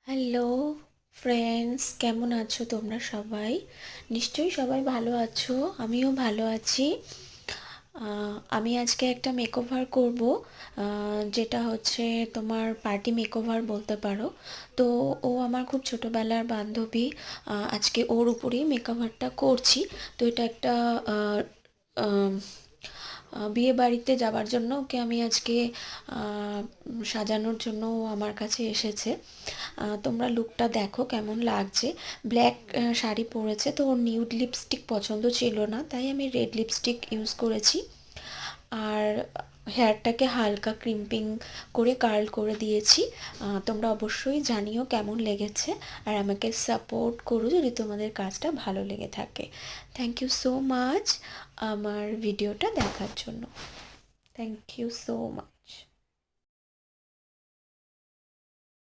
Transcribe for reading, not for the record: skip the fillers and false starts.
Hello friends, কেমন আছো তোমরা সবাই? নিশ্চয়ই সবাই ভালো আছো, আমিও ভালো আছি। আমি আজকে একটা মেকওভার করব, যেটা হচ্ছে তোমার পার্টি মেকওভার বলতে পারো। তো ও আমার খুব ছোটোবেলার বান্ধবী। আজকে ওর উপরেই মেকওভারটা করছি। তো এটা একটা আহ, আম, বিয়ে বাড়িতে যাবার জন্য ওকে আমি আজকে সাজানোর জন্য ও আমার কাছে এসেছে। তোমরা লুকটা দেখো কেমন লাগছে। ব্ল্যাক শাড়ি পরেছে, তো ওর নিউড লিপস্টিক পছন্দ ছিল না, তাই আমি রেড লিপস্টিক ইউজ করেছি। আর হেয়ারটাকে হালকা ক্রিম্পিং করে কার্ল করে দিয়েছি। তোমরা অবশ্যই জানিও কেমন লেগেছে, আর আমাকে সাপোর্ট করো যদি তোমাদের কাজটা ভালো লেগে থাকে। থ্যাংক ইউ সো মাচ আমার ভিডিওটা দেখার জন্য। Thank you so much.